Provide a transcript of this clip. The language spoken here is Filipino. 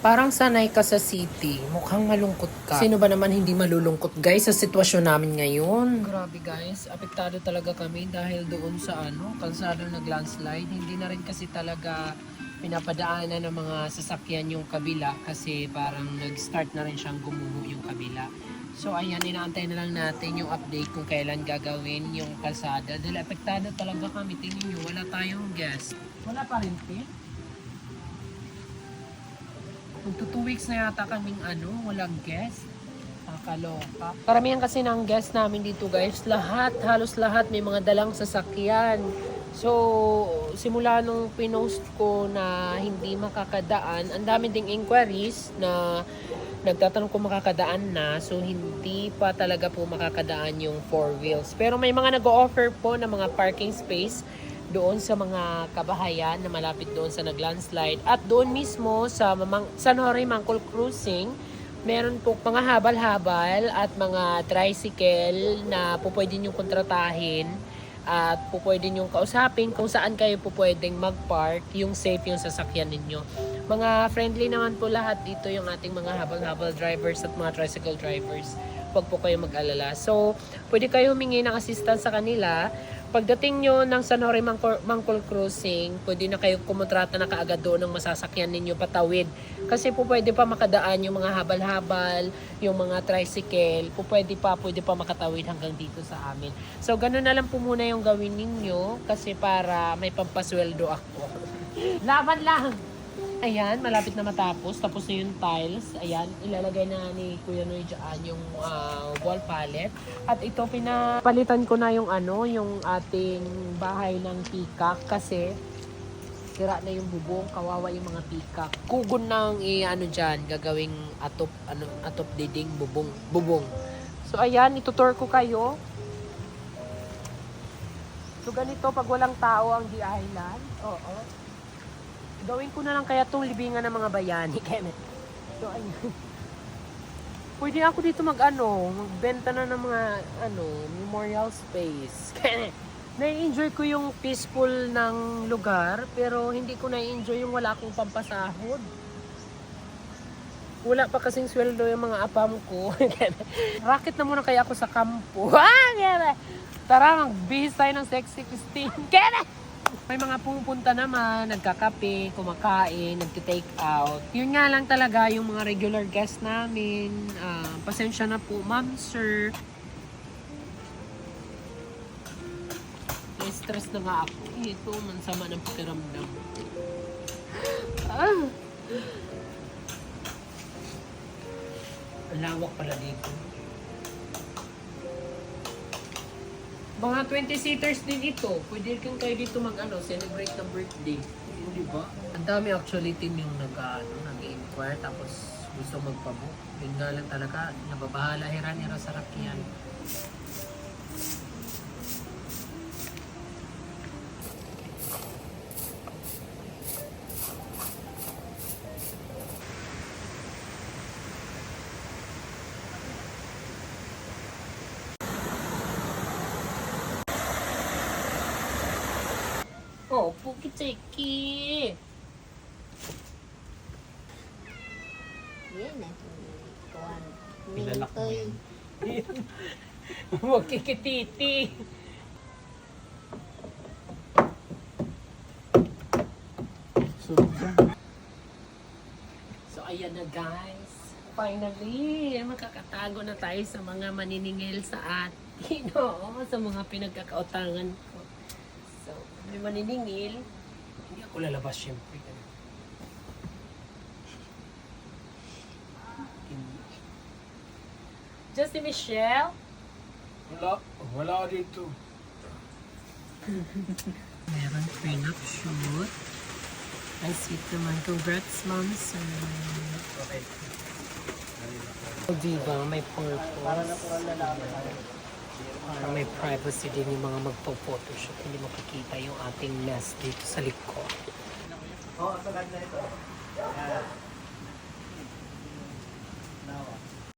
Parang sanay ka sa city. Mukhang malungkot ka. Sino ba naman hindi malulungkot, guys, sa sitwasyon namin ngayon? Grabe, guys. Apektado talaga kami dahil doon sa kalsada nag-landslide. Hindi na rin kasi talaga pinapadaanan ng mga sasakyan yung kabila kasi parang nag-start na rin siyang gumuho yung kabila. So ayan, inaantay na lang natin yung update kung kailan gagawin yung kalsada. Dahil apektado talaga kami. Tingin nyo, wala tayong guest. Wala pa rin, Magto 2 weeks na yata kaming walang guest. Nakakaloka. Karamihan kasi ng guest namin dito, guys, halos lahat may mga dalang sasakyan. So, simula nung pinost ko na hindi makakadaan, ang dami ding inquiries na nagtatanong kung makakadaan na. So, hindi pa talaga po makakadaan yung 4 wheels. Pero may mga nag-o-offer po ng mga parking space doon sa mga kabahayan na malapit doon sa nag-landslide. At doon mismo sa San Jorge Mangkol Crossing, meron po mga habal-habal at mga tricycle na po pwede nyo kontratahin at po pwede nyo kausapin kung saan kayo po pwedeng mag-park, yung safe yung sasakyan ninyo. Mga friendly naman po lahat dito yung ating mga habal-habal drivers at mga tricycle drivers. Huwag po kayo mag-alala. So, pwede kayo humingi ng assistance sa kanila. Pagdating nyo ng San Jorge Mangkol Crossing, pwede na kayo kumontrata na kaagad doon ng masasakyan ninyo patawid. Kasi po pwede pa makadaan yung mga habal-habal, yung mga tricycle, pwede pa makatawid hanggang dito sa amin. So, ganun na lang po muna yung gawin ninyo kasi para may pampasweldo ako. Laban lang! Ayan, malapit na matapos. Tapos na yung tiles. Ayan, ilalagay na ni Kuya Noy dyan yung wall palette. At ito, pinapalitan ko na yung yung ating bahay ng peacock kasi sira na yung bubong. Kawawa yung mga peacock. Kugon ng dyan, gagawing atop diding bubong. So, ayan, itutur ko kayo. So, ganito pag walang tao ang The Island. Oo. Gawin ko na lang kaya itong libingan ng mga bayani. So, ayun. Pwede ako dito magbenta na ng mga, memorial space. Nai-enjoy ko yung peaceful ng lugar, pero hindi ko nai-enjoy yung wala akong pampasahod. Wala pa kasing sweldo yung mga apam ko. Racket na muna kaya ako sa kampo. Tara, magbihis tayo ng sexy Christine. May mga pumupunta naman, nagkakape, kumakain, nagtitake out. Yun nga lang talaga yung mga regular guests namin. Pasensya na po, ma'am, sir. Stress na nga ako. Ito, mansama ng pakiramdam. Ang lawak pala dito. Mga 20-seaters din ito. Pwede kang kayo dito celebrate ng birthday. Di ba? Ang dami actually team yung nag-inquire tapos gusto magpabook. Yun nga lang talaga, nababahala, hiran-hira sa rakyan. Oh, Puki-Cheki! Yan na. Kuwan. Nilalak mo Mintoy. yan. Huwag kikititi. So, ayan na guys. Finally, makakatago na tayo sa mga maniningil sa atin. Oo, sa mga pinagkakautangan ko. So, may maniningil. Hindi ako lalabas syempre. Justin Michelle? Wala dito. Meron prenup shoot. Ay, sweet naman. Congrats, ma'am, sir. Okay. O, diba? May purpose. Para may privacy din yung mga magpo-photoshoot. Hindi makikita yung ating mess dito sa likod. Oo, sagad na ito.